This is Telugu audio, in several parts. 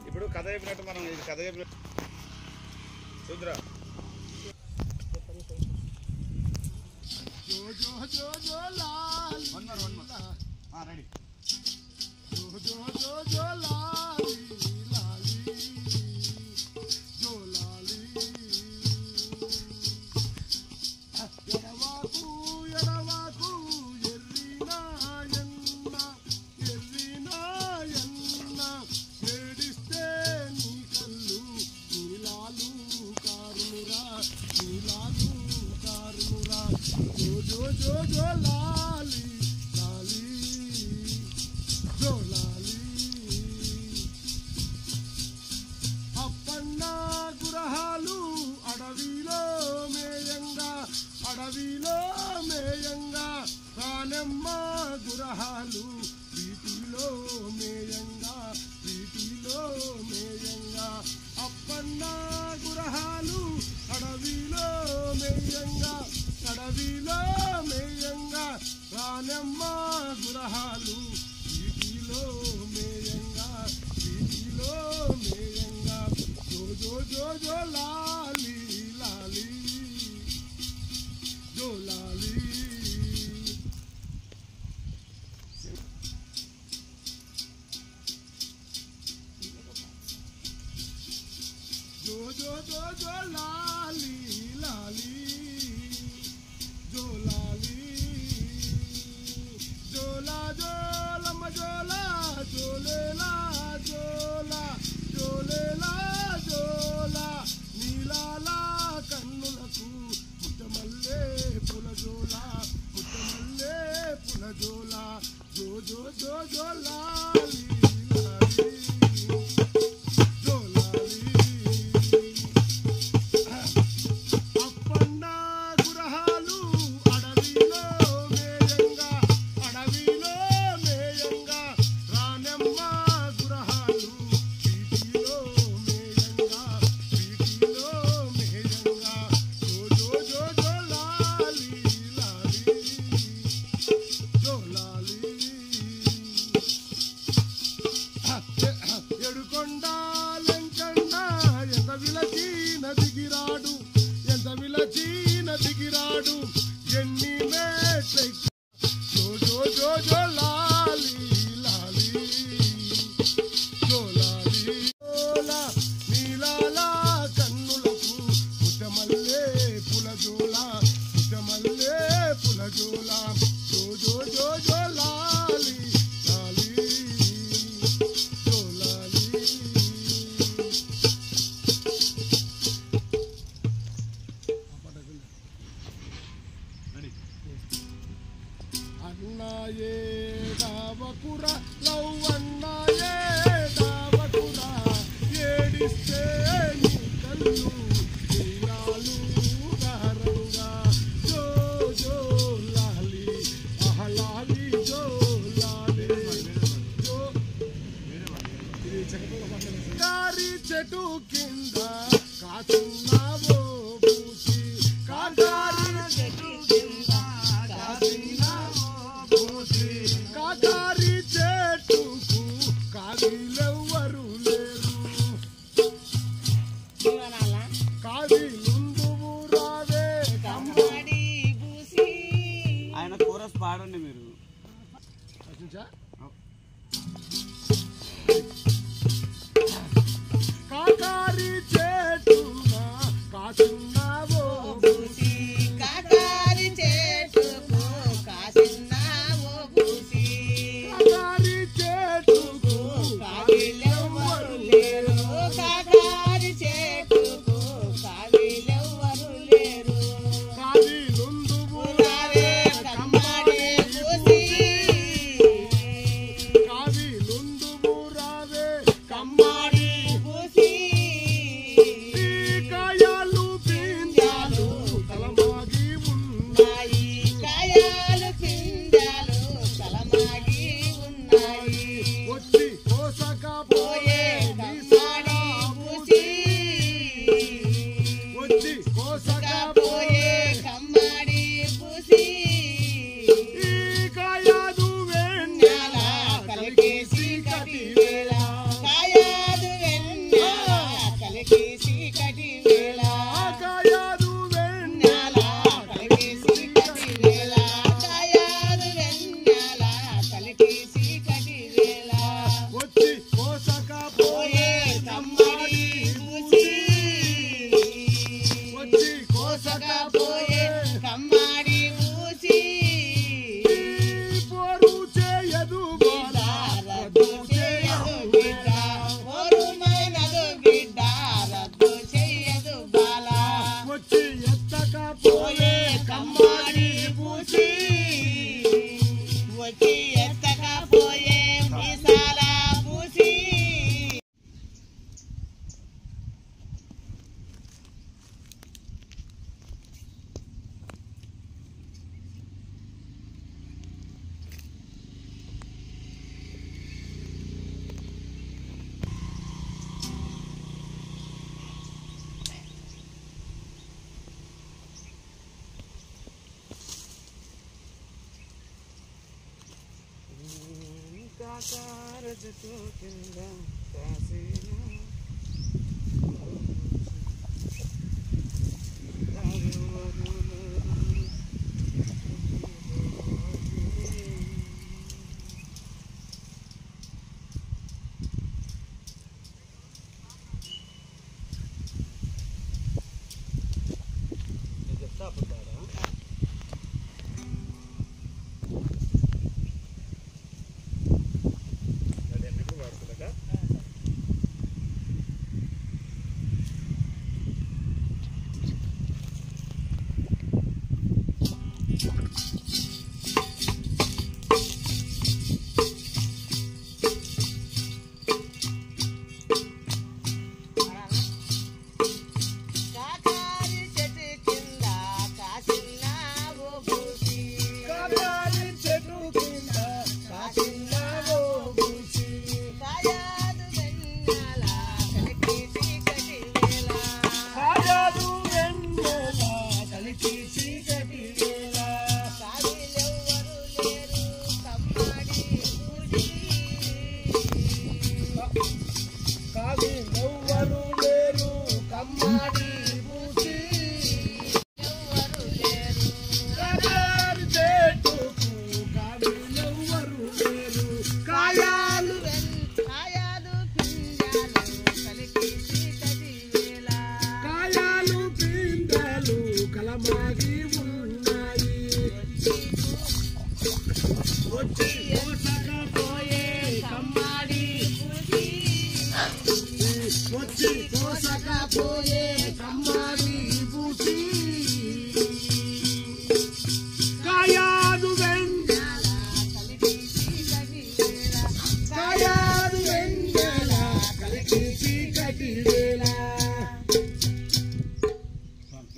ఇప్పుడు కథ చెప్పినట్టు మనం కథ చెప్పినట్టు చూద్దురా. రెడీ. అడవిలో మేయంగా రానమ్మ గురహాలు వీటిలో మేయంగా అప్పన్న గురహాలు అడవిలో మేయంగా రానమ్మ గురహాలు వీటిలో మేయంగా జో జో జో జో లాలి లాలి జోలాలి. జో జో జో జో లాలి లాలి జోలాలి. జోలా జోలమ్మ జోలా జోలేలా జోలా జోలేలా జోలా నీలాలా కన్నులకు ముట్టమల్లే పులజోలా జో జో జో జో లాలి లాలి జోలాలి. అప్పన్న గురహాలు అడవిలో మేయంగా రానమ్మ గురహాలు వీటిలో మేయంగా జో జో జో జో లాలి లాలి జోలాలి. ఎడుకొండాలెంకన్న ఎంత విలచీన దిగిరాడు ఎన్ని మేట్లెక్కి జో జో జో జో లాలి లాలి జోలాలి. జోలా నీలాలా కన్నులకు ముట్టమల్లే పులజోలా జో జో జో జో లాలి లాలి జోలాలి. అన్నాయే దావకుర లవ్వన్నాయే దావకుర ఏడిస్తే నీ కళ్ళు తీరాలు గారంగా జో జో లాలి అహలాలి జో లాలి జో. కారి చెట్టు కింద కాచున్నావో పూసి కాకారి చెట్టు కింద కాచున్నావో పూసి కాకారి చెట్టు పోసకపోయే కమ్మాడి పూసి పోరు చేయదు రద్దు చేయదు బిడ్డ పోరుమైనదు బిడ్డ రద్దు చేయదు బాల వచ్చి ఎత్తకపోయే పోయే కమ్మాడి పూసి వచ్చి ఎత్తకపోయే మీసాల పూసి కారజతో కింద కాసేనా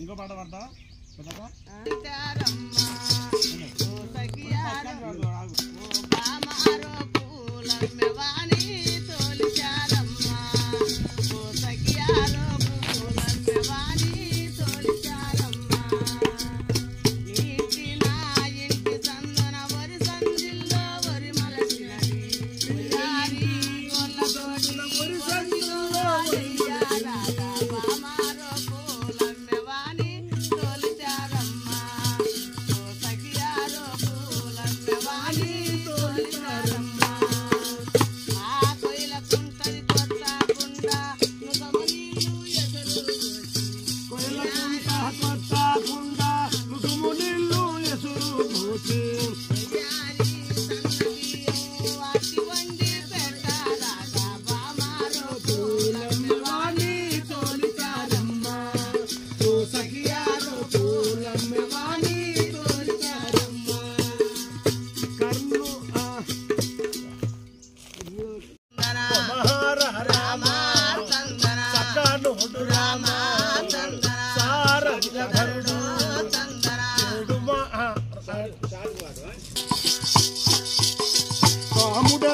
ఇంకో పాట పడతా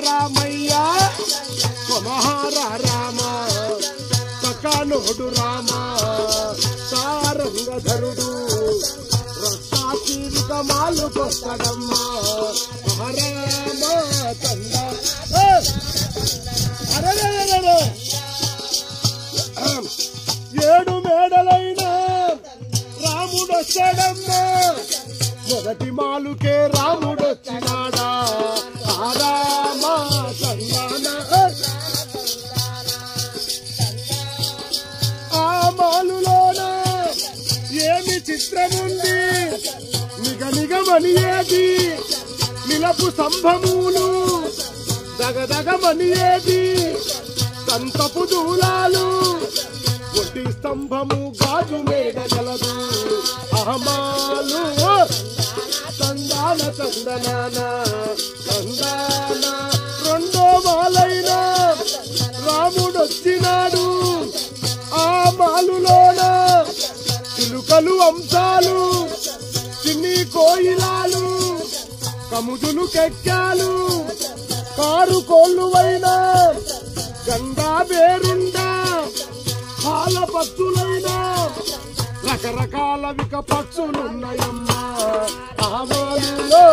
రామయ్య కుమార రామ సకానోడు రామ సారంగధరుడు రక్తాచీవికమాలు కొత్తడమ్మా రామ తండ ఏడు మేడలైన రాముడొచ్చాడమ్మా మొదటి మాలుకే రాముడొచ్చినాడా రామ ఆ మాలులోన ఏమి చిత్రముంది నిగనిగమనియేది నిలపు స్తంభములు దగదగమనియేది సంతపు దూలాలు ఒట్టి స్తంభము గాజు మేడ గలదు అహమాలు తందాన తందనాన తందాన రెండో మాలైన రాముడొచ్చినాడు ఆ మాలులోన చిలుకలు అంశాలు చిన్ని కోయిలాలు కముదులు కెక్కాలు కారు కోళ్ళువైనా గంగా బేరుండా పాల పచ్చులైనా రకరకాల విక పచ్చులున్నాయమ్మా ఆవాలులో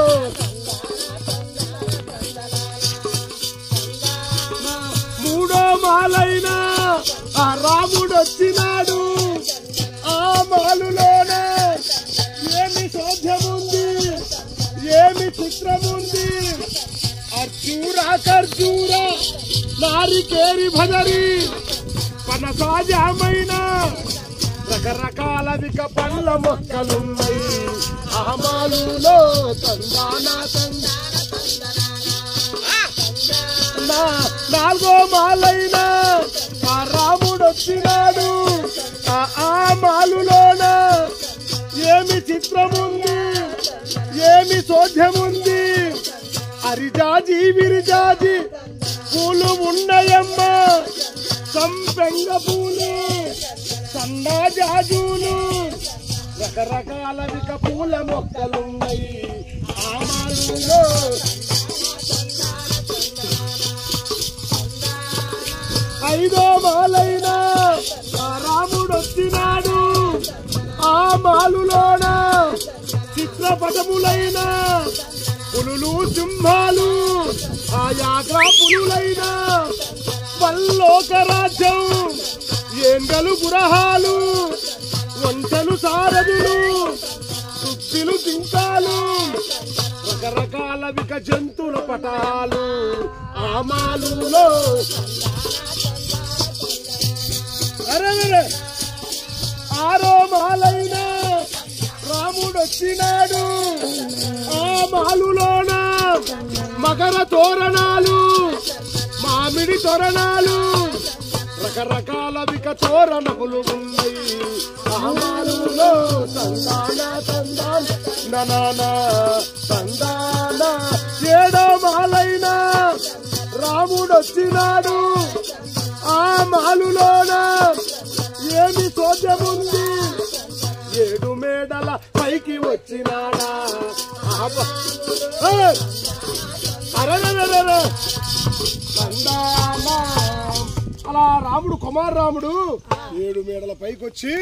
మూడో మాలైనా ఆ రాముడొచ్చినాడు ఆ మాలులోన ఏమి సాధ్యముంది ఏమి చిత్రముంది ఖర్జూర నారికేరి భదరి పనసాజమైన రకరకాల విక పండ్ల మొక్కలున్నాయి ఆమాలులో నాలుగో మాలైన ఆ రాముడొచ్చినాడు ఆ మాలులోన ఏమి చిత్రముంది ఏమి సోధ్యముంది అరిజాజి విరిజాజి పూలు ఉన్నాయమ్మా సంపెంగ పూలు సన్నా జాజులు రకరకాల విక పూల మొక్కలున్నాయి ఆమాలులో ఐదో మాలైన ఆ రాముడొచ్చినాడు ఆ మాలులోన చిత్రపటములైన పులులు సింహాలు ఆయాగా పులులైన పల్లోక రాజ్యం ఏంగలు గురహాలు వంటలు సారథులు సుత్తిలు జింకాలు రకరకాల విక జంతువుల పటాలు ఆమాలులో ఆరో మాలైన రాముడొచ్చినాడు ఆ మాలులోన మకర తోరణాలు మామిడి తోరణాలు రకరకాల విక తోరణములు ఉన్నాయి ఆమాలులో తందాన తందాన ననానా తందాన ఏడో మాలైన రాముడొచ్చినాడు ఆ మాలులోన ఏమి సోద్యముంది ఏడు మేడల పైకి వచ్చినాడా అలా రాముడు కుమార్ రాముడు 7 మేడల పైకి వచ్చి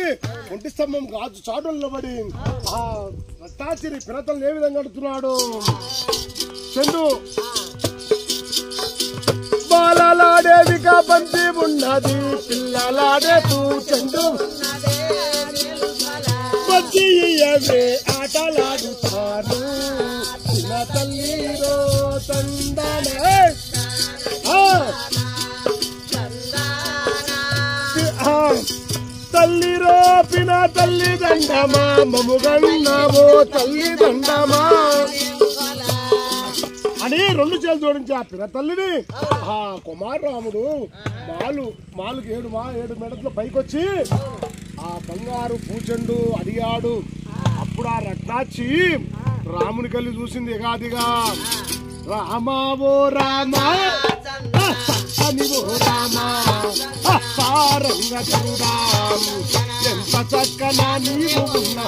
ఒంటి స్తంభం గాజు చాటుల్లో పడి ఆ రత్తాచిరి పినతలను ఏ విధంగా అడుగుతున్నాడు చందు బాలలాడేవిగా బంతి ఉన్నది పిల్లలాడే చందు బంతి ఆటలాడుతారు చిన్న తల్లిరో తందనే తల్లిరో పిన తల్లి దండమా మముగన్నావో తల్లి దండమా అని 2 చేతులు జోడించి ఆ పిన తల్లిని ఆ కుమారరాముడు మాలుకి 7 మేడల పైకొచ్చి ఆ బంగారు పూచండు అడిగాడు. అప్పుడు ఆ రత్నాచి రాముని కళ్ళి చూసింది ఎగాదిగా రామావో రామా అనివో రామా సారంగ చూడా ఎంత చక్కనా నీవు ఉన్నా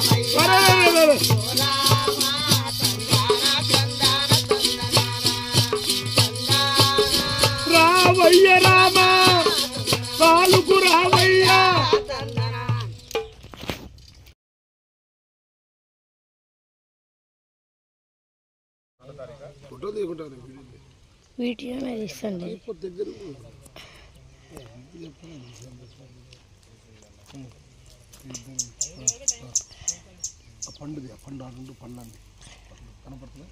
రావయ్య రామా కాలుకు రావయ్యా వీటిలో మీరు ఇస్తుంది పండుది ఆ పండు అటు పండు కనపడుతుంది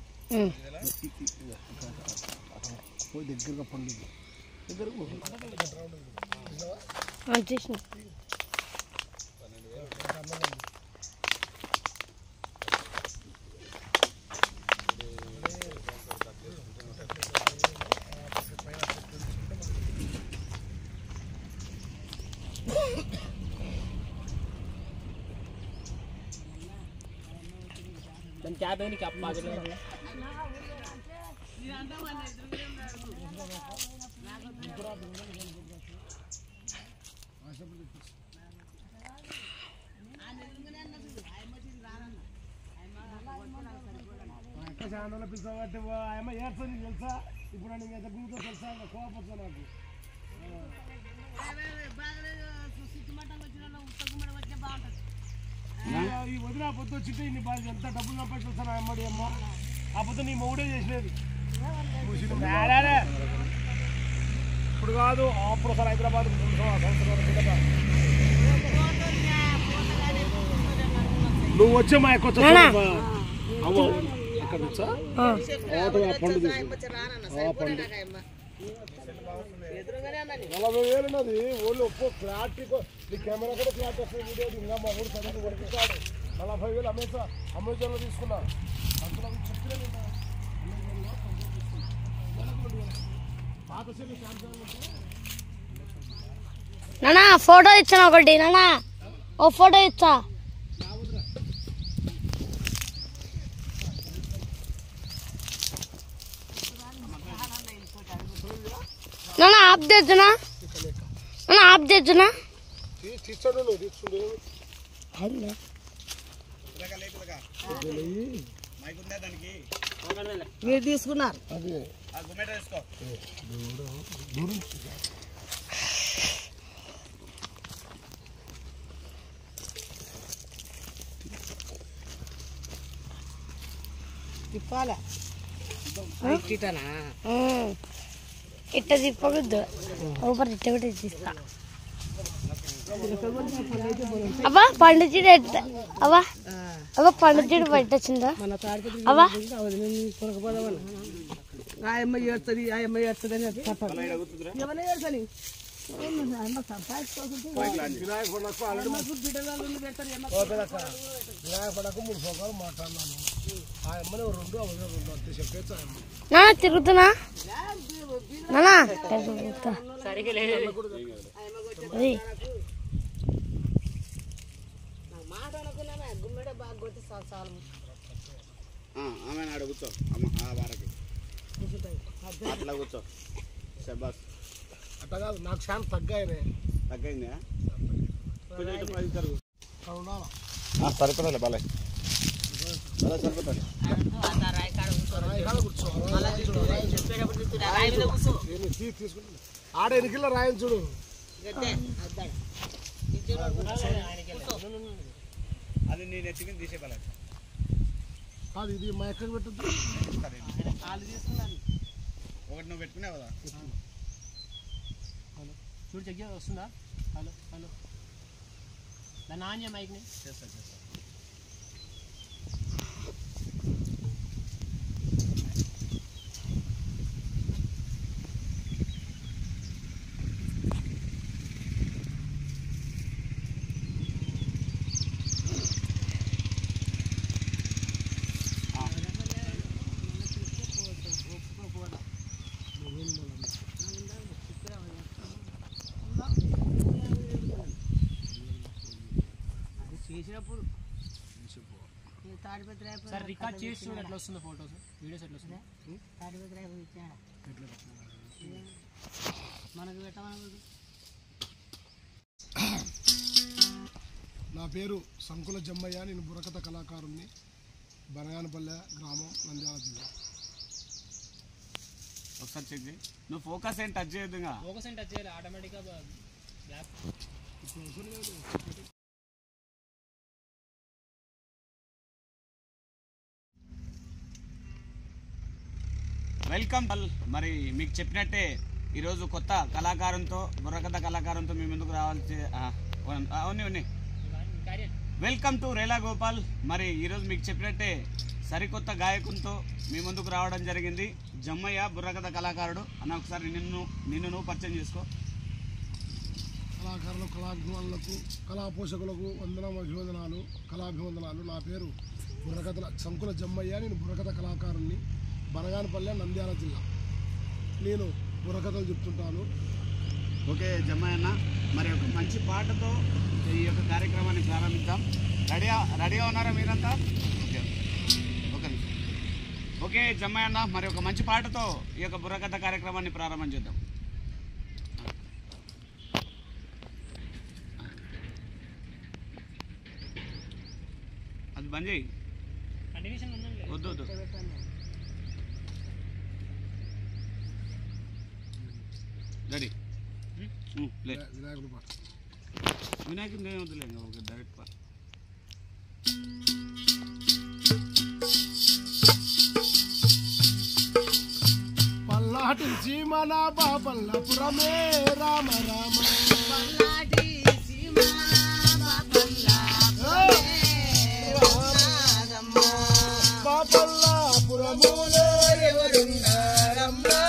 పోయి దగ్గరగా పండుది దాని క్యాప్ ఏది క్యాప్ పాకెట్ ఛానల్ పిలిచామంటే ఆయమ్మ ఏడ్చని తెలుసా ఇప్పుడు నీకు ఎంత గుంతో తెలుసా కోపం వస్తా నాకు ఈ వదిన పొద్దు వచ్చింటే ఇన్ని బాగా ఎంత డబ్బులు సంపాదించాను అమ్మడి అమ్మ ఆ పొద్దు నీ మొగుడే చేసినది ఇప్పుడు కాదు అప్పుడు ఒకసారి హైదరాబాద్ నువ్వు వచ్చే మా ఎక్కువ ఎక్కడ వచ్చా పండు 40,000 ఉన్నది ఓళ్ళు ఒక్కో క్లారిటీ నీ కెమెరా కూడా క్లారిటీ వస్తుంది వీడియో ఇంకా మా ఊరు చదువు కొడుకుతాడు 40,000 అమెజాన్లో తీసుకున్నా అందులో చెప్తే పాత సెల్ సామ్సంగ్ నానా ఫోటో ఇచ్చాను ఒకటి నానా ఓ ఫోటో ఇచ్చా నానా ఆప్ తెచ్చునా నానా ఆప్ తెచ్చునా తీర్చాడు నువ్వు తీసుకుంటు మీరు తీసుకున్నారు అదే తిప్పాలా ఇట్ట తిప్పకూడదు ఊపర్ ఇట్ట కూడా తీస్తా అవ్వా పండుచీడు అవ్వా అవ్వ పండుచీడు పట్టొచ్చిందా అవ్వా ఆయమ్మ ఏడుతుంది ఆయమ్మ ఏడుతుంది అని చెప్పాలి ఎవరైనా ఏడుతుంది వినాయకుడకు 3 సంవత్సరాలు మాట్లాడినాను ఆ అమ్మని 2 అంతే చెప్పేసి నానా తిరుగుతున్నా నానా ఆమె ఆడ కూర్చో అమ్మ ఆ వారకి అట్లా కూర్చో శబాస్ అట్లా కాదు నాకు చాలా తగ్గాయనే తగ్గైందా సరిపోతుంది బాలయ్య సరిపోతుంది ఆడ ఎన్నికల్లో రాయని చూడు అది నేను ఎత్తుకుని తీసేపాలి కాదు ఇది మా ఎక్కడ పెట్టద్దు ఒకటి నువ్వు పెట్టుకున్నావు కదా చూడు చెక్ వస్తుందా హలో హలో దాన్ని ఆన్ చేయ మైక్ని చేస్తా చేసినప్పుడు సార్ రికార్డ్ చేసి చూడు ఎట్లా వస్తుందో ఫోటోస్ వీడియోస్ ఎట్లా వస్తుంది మనకు పెట్టమని నా పేరు సంకుల జమ్మయ్య నేను బుర్రకథ కళాకారుణ్ణి బనగానపల్లె గ్రామం నంద్యాల జిల్లా ఒకసారి చెక్ చేయి నువ్వు ఫోకస్ ఏం టచ్ చేయొద్దు ఇంకా ఫోకస్ ఏం టచ్ చేయాలి ఆటోమేటిక్గా బ్లాక్ వెల్కమ్ మరి మీకు చెప్పినట్టే ఈరోజు కొత్త కళాకారంతో బుర్రకథ కళాకారంతో మీ ముందుకు రావాల్సి ఉన్నాయి వెల్కమ్ టు రేలా గోపాల్ మరి ఈరోజు మీకు చెప్పినట్టే సరికొత్త గాయకునితో మీ ముందుకు రావడం జరిగింది జమ్మయ్య బుర్రకథ కళాకారుడు అన్న ఒకసారి నిన్ను నువ్వు పరిచయం చేసుకో కళాకారులు కళాభిమానులకు కళా పోషకులకు అభివందనాలు కళాభివందనాలు నా పేరు బుర్రకథల సంకుల జమ్మయ్య నేను బుర్రకథ కళాకారుణ్ణి బనగానపల్లె నంద్యాల జిల్లా నేను బుర్రకథలు చెప్తుంటాను ఓకే జమ్మయ్య అన్న మరి ఒక మంచి పాటతో ఈ యొక్క కార్యక్రమాన్ని ప్రారంభిద్దాం రెడీగా ఉన్నారా మీరంతా ఓకే ఓకే జమ్మయ్య అన్న, మరి ఒక మంచి పాటతో ఈ యొక్క బుర్రకథ కార్యక్రమాన్ని ప్రారంభం చేద్దాం. అది బంద్ చేయి, వద్దు వద్దు. రెడీ వినాయకుడు పాట. వినాయకుడు నేను వద్దులేండి, ఓకే డైరెక్ట్ పాట. పల్లాటి మన బాబల్లపురమే రామ రామ బాబల్లాపురములో ఎవరున్నారమ్మా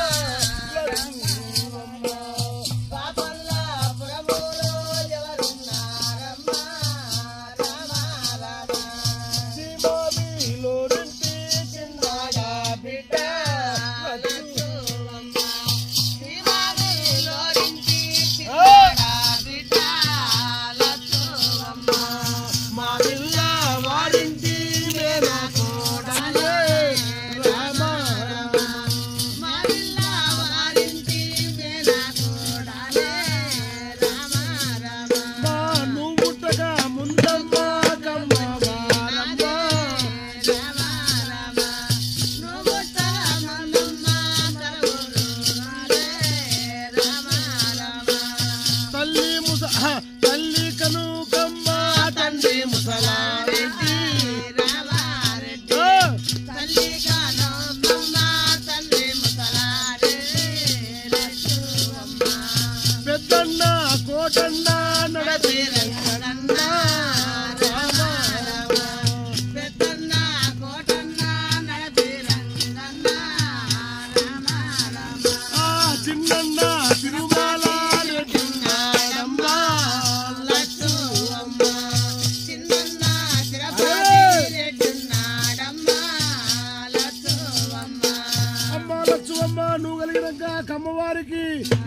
కమ్మవారికి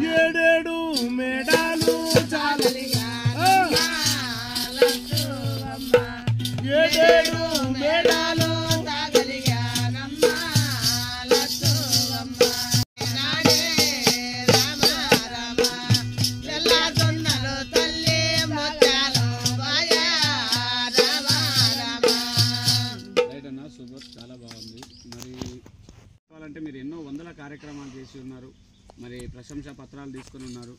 7 మేడాలు చాలలిగా 7 మేడాలు చాలా బాగుంది. మరి చెప్పాలంటే మీరు ఎన్నో వందల కార్యక్రమాలు చేసి ఉన్నారు, మరి ప్రశంసా పత్రాలు తీసుకుని ఉన్నారు.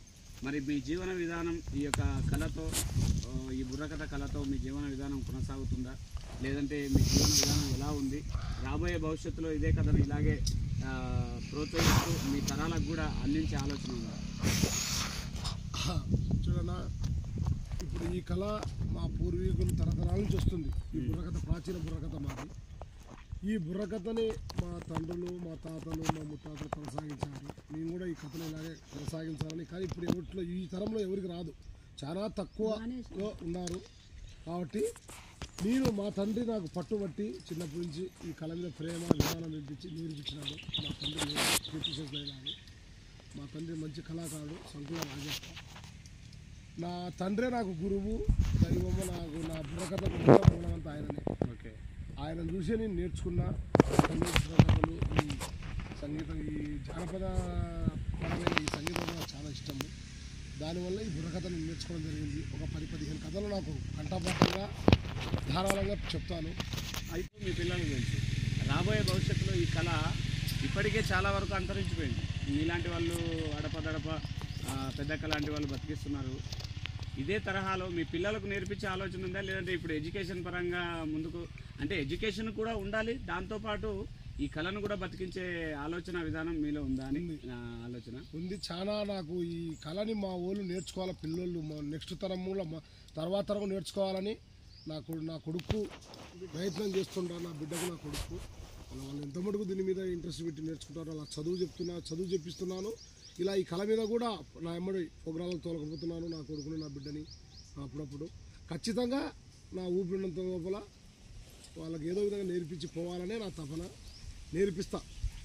మరి మీ జీవన విధానం ఈ యొక్క కళతో, ఈ బుర్రకథ కళతో మీ జీవన విధానం కొనసాగుతుందా, లేదంటే మీ జీవన విధానం ఎలా ఉంది? రాబోయే భవిష్యత్తులో ఇదే కథను ఇలాగే ప్రోత్సహిస్తూ మీ తరాలకు కూడా అందించే ఆలోచన ఉందా? చూడన్నా, ఇప్పుడు ఈ కళ మా పూర్వీకులు తరతరాల నుంచి వస్తుంది. ఈ బుర్రకథ ప్రాచీన బుర్రకథ మాది. ఈ బుర్రకథని మా తండ్రులు, మా తాతలు, మా ముత్తాతలు కొనసాగించారు. మేము కూడా ఈ కథను ఇలాగే కొనసాగించాలని. కానీ ఇప్పుడు ఎవరిలో ఈ తరంలో ఎవరికి రాదు, చాలా తక్కువలో ఉన్నారు. కాబట్టి నేను మా తండ్రి నాకు పట్టుబట్టి చిన్నప్పటి నుంచి ఈ కళ మీద ప్రేమ విధానం నేర్పించినాడు. మా తండ్రి కీర్తిశేషులైనాడు. మా తండ్రి మంచి కళాకారుడు, సంకుల రాజప్ప. నా తండ్రే నాకు గురువు, దైవము. నాకు నా బుర్రకథకు మూలమంతా ఆయననే. ఓకే, ఆయన చూసి నేను నేర్చుకున్న కథలు, ఈ సంగీతం, ఈ జానపద పరమైన ఈ సంగీతం నాకు చాలా ఇష్టము. దానివల్ల ఈ బుర్రకథను నేర్చుకోవడం జరిగింది. ఒక 10-15 కథలు నాకు కంఠపాఠంగా ధారాళంగా చెప్తాను. అయితే మీ పిల్లలకు తెలుసు, రాబోయే భవిష్యత్తులో ఈ కళ ఇప్పటికే చాలా వరకు అంతరించిపోయింది. మీలాంటి వాళ్ళు అడపదడప పెద్దక్క లాంటి వాళ్ళు బతికిస్తున్నారు. ఇదే తరహాలో మీ పిల్లలకు నేర్పించే ఆలోచన ఉందా, లేదంటే ఇప్పుడు ఎడ్యుకేషన్ పరంగా ముందుకు, అంటే ఎడ్యుకేషన్ కూడా ఉండాలి, దాంతోపాటు ఈ కళను కూడా బతికించే ఆలోచన విధానం మీలో ఉందా అని ఆలోచన ఉంది. చాలా నాకు ఈ కళని మా వాళ్ళు నేర్చుకోవాలి, పిల్లలు మా నెక్స్ట్ తరంలో తర్వాత తరం నేర్చుకోవాలని నా కొడుకు ప్రయత్నం చేస్తుంటారు. నా బిడ్డకు, నా కొడుకు వాళ్ళు ఎంత మటుకు దీని మీద ఇంట్రెస్ట్ పెట్టి నేర్చుకుంటారు. అలా చదువు చెప్పిస్తున్నాను. ఇలా ఈ కళ మీద కూడా నా ఎమ్మడి ప్రోగ్రాంలకు తోలకపోతున్నాను నా కొడుకుని, నా బిడ్డని. అప్పుడప్పుడు ఖచ్చితంగా నా ఊపిరినంత లోపల వాళ్ళకి ఏదో విధంగా నేర్పించి పోవాలనే నా తపన. నేర్పిస్తా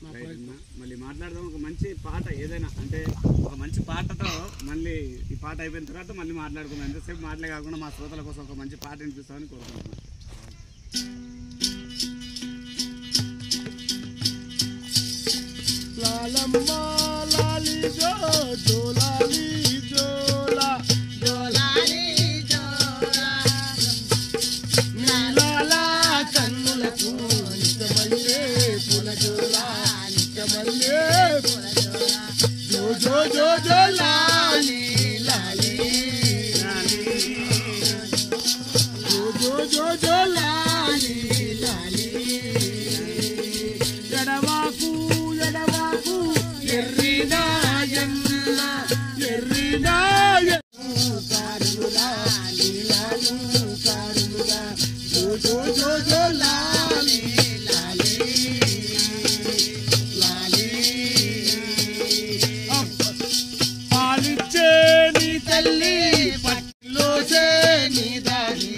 నా ప్రయత్నం. మళ్ళీ మాట్లాడదాం. ఒక మంచి పాట ఏదైనా, అంటే ఒక మంచి పాటతో మళ్ళీ ఈ పాట అయిపోయిన తర్వాత మళ్ళీ మాట్లాడుకుందాం. ఎంతసేపు మాటలే కాకుండా మా శ్రోతల కోసం ఒక మంచి పాట వినిపిస్తామని కోరుకుంటున్నాను. లాలమ్మ లాలి జో జో లాలి జోలా జోలాలి జోలా నీలాల కన్నులకు నిత్యమల్లే పూల జోలా నిత్యమల్లే పూల జోలా జో జో జో జో లాలి లాలి లాలి జో జో జో జో లాలి లాలి ఎడవాకు ఎడవాకు ఎర్రినాయన్న ఎర్రినాయ కారులా లాలి కారులా జో జో జో జో లాలి లాలి లాలి పాలిచ్చే నీ తల్లి పట్టులోసే నీ దారి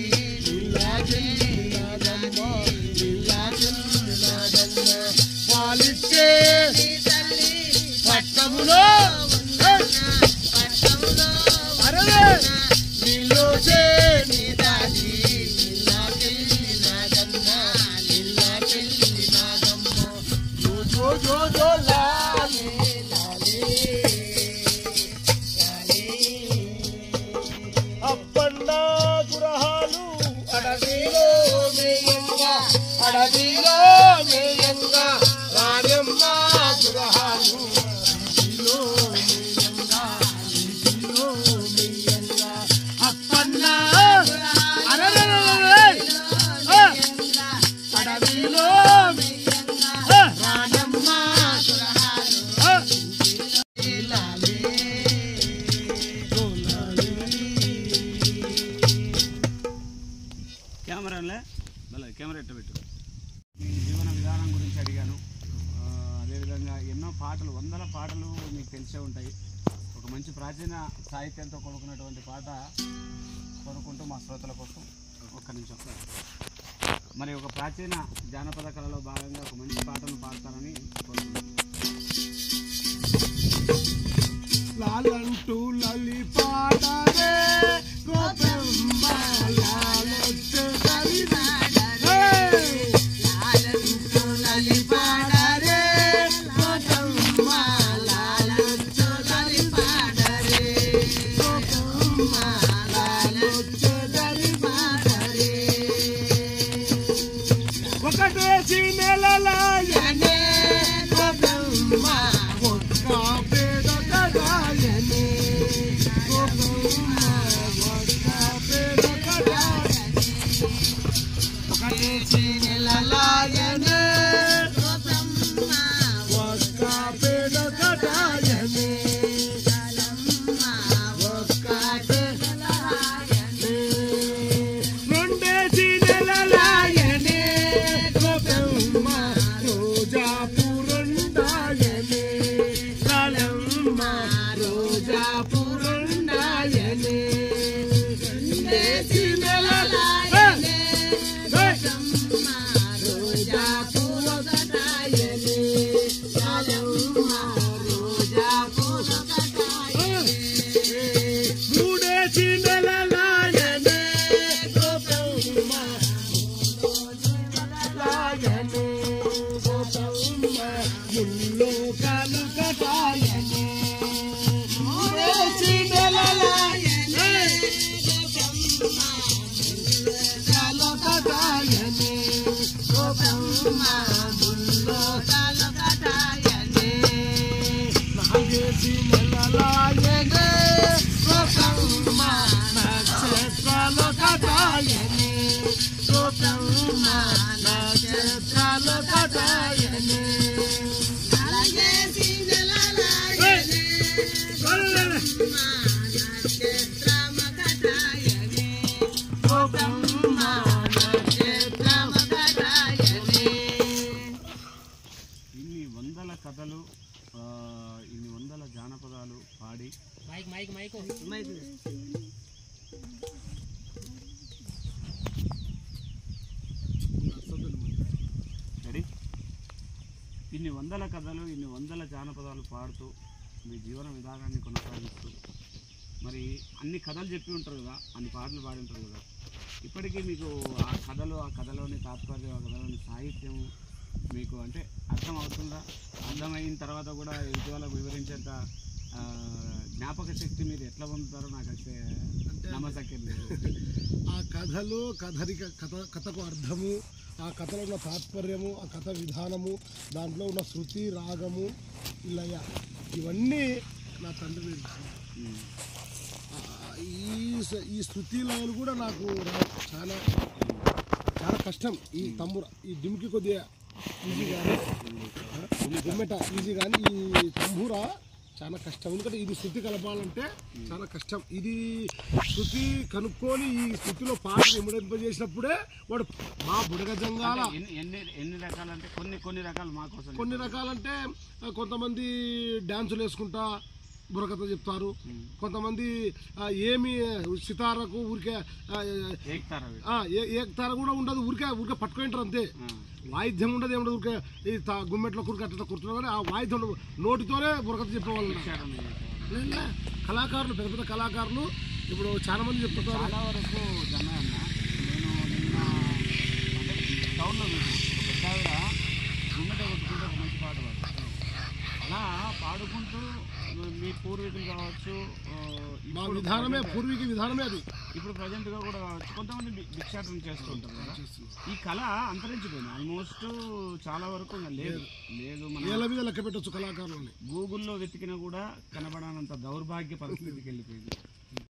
పాలిచ్చే పట్టములో అరే నీలోసే నీ దారి జో జో జో లాలి లాలి అప్పన్న గురహాలు అడవిలో మేయంగా అడవిలో మేయంగా రాజమ్మ గురహాలు అడవిలో మేయంగా అడవిలో మేయంగా అప్పన్న అడవిలో రాజమ్మ లాలి కెమెరాలే మళ్ళీ కెమెరా ఎట్ట పెట్టు. మీ జీవన విధానం గురించి అడిగాను. అదేవిధంగా ఎన్నో పాటలు, వందల పాటలు మీకు తెలిసే ఉంటాయి. ఒక మంచి ప్రాచీన సాహిత్యంతో కొనుక్కున్నటువంటి పాట కొనుక్కుంటూ మా శ్రోతల కోసం ఒక్క నిమిషం. మరి ఒక ప్రాచీన జానపద కళలో భాగంగా ఒక మంచి పాటను పాడతానని కోరుకుంటున్నాను. లాలంటూ లలి పాడరే గోపమ్మ లాలొచ్చు లలి పాడరే లాలంటూ లలి పాడరే గోపమ్మ లాలొచ్చు లలి పాడరే గోపమ్మ లాలొచ్చు లలి పాడరే ఒకటేసి నెలలాయనే గోపమ్మ ఒక్క పేద కదాయనే గోపమ్మ ఒక్క పేద కదాయనే ఒకటేసి నెలలాయనే గోపమ్మ ఒక్క పేద కదాయనే ఒక్క పేద కదాయనే రెండేసి నెలలాయనే గోపమ్మ రోజా పురండాయనే లాలమ్మ రోజా పురండాయనే రెండేసి నెలలాయనే గోపమ్మ రోజా పురండాయనే లాలమ్మ రోజా పురండాయనే మూడేసి నెలలాయనే గోపమ్మ లాయనే గోపమ్మ ముల్లో కాలు కటాయనే మూడేసి నెలలాయనే గోపమ్మ కాలు కటాయనే గోపమ్మ ముల్లో కాలు కటాయనే నాగేసి నెలలాయనే గోపమ్మ నక్షత్రాలు కటాయనే గోపమ్మ నక్షత్రాలు కటాయనే నాగేసి నెలలాయనే గోపమ్మ నక్షత్రము కటాయనే గోపమ్మ నక్షత్రము కటాయనే. ఇన్ని వందల కథలు, ఇన్ని వందల జానపదాలు పాడి మైక్ మైక్ మైక్ రెడీ. ఇన్ని వందల కథలు, ఇన్ని వందల జానపదాలు పాడుతూ మీ జీవన విధానాన్ని కొనసాగిస్తూ మరి అన్ని కథలు చెప్పి ఉంటారు కదా, అన్ని పాటలు పాడి ఉంటారు కదా. ఇప్పటికీ మీకు ఆ కథలోని తాత్పర్యం, ఆ కథలోని సాహిత్యం మీకు అంటే అర్థం అవుతుందా? అర్థమైన తర్వాత కూడా ఎదుటి వాళ్ళకు వివరించేంత జ్ఞాపక శక్తి మీరు ఎట్లా పొందుతారో నాకు అయితే నమ్మశక్యం లేదు. ఆ కథలు కథకు అర్థము, ఆ కథలో ఉన్న తాత్పర్యము, ఆ కథ విధానము, దాంట్లో ఉన్న శృతి రాగము లయ ఇవన్నీ నా తండ్రి నేర్పించారు. ఈ శృతి లయలు కూడా నాకు చాలా చాలా కష్టం. ఈ తంబుర ఈ డిమ్కి కొద్దిగా ఈజీ కానీ గుమ్మెట ఈజీ కానీ ఈ తంబూరా చాలా కష్టం. ఎందుకంటే ఇది శృతి కలపాలంటే చాలా కష్టం. ఇది శృతి కనుక్కొని ఈ శృతిలో పాటలు ఇమిడింపజేసినప్పుడే వాడు మా బుడగజంగాల. ఎన్ని రకాలంటే కొన్ని రకాలు మా కోసం. కొన్ని రకాలంటే కొంతమంది డ్యాన్సులు వేసుకుంటా బుర్రకథ చెప్తారు. కొంతమంది ఏమి సితారకు ఊరికే ఏకతార కూడా ఉండదు, ఊరికే పట్టుకుంటారు అంతే. వాయిద్యం ఉండదు, ఏముండదు, ఊరికే ఈ గుమ్మెట్లో కురికి అట్లా కూర్చున్నా కానీ ఆ వాయిద్యం ఉండదు. నోటితోనే బుర్రకథ చెప్పేవాళ్ళు కళాకారులు, పెద్ద పెద్ద కళాకారులు ఇప్పుడు చాలా మంది చెప్తారు. చాలా వరకు జనాన్న నేను నిన్న అంటే టౌన్లో పెద్ద గుమ్మెట కొట్టుకుంటే ఒక మంచి పాట పాడు అలా పాడుకుంటూ మీ పూర్వీకులు కావచ్చు, మా విధానమే పూర్వీక విధానమే అది. ఇప్పుడు ప్రజెంట్గా కూడా కావచ్చు కొంతమంది భిక్షాటన చేస్తుంటారు కదా. ఈ కళ అంతరించిపోయింది ఆల్మోస్ట్, చాలా వరకు లేదు. ఏళ్ళ మీద లెక్క పెట్టచ్చు కళాకారులని. గూగుల్లో వెతికినా కూడా కనబడనంత దౌర్భాగ్య పరిస్థితికి వెళ్ళిపోయింది.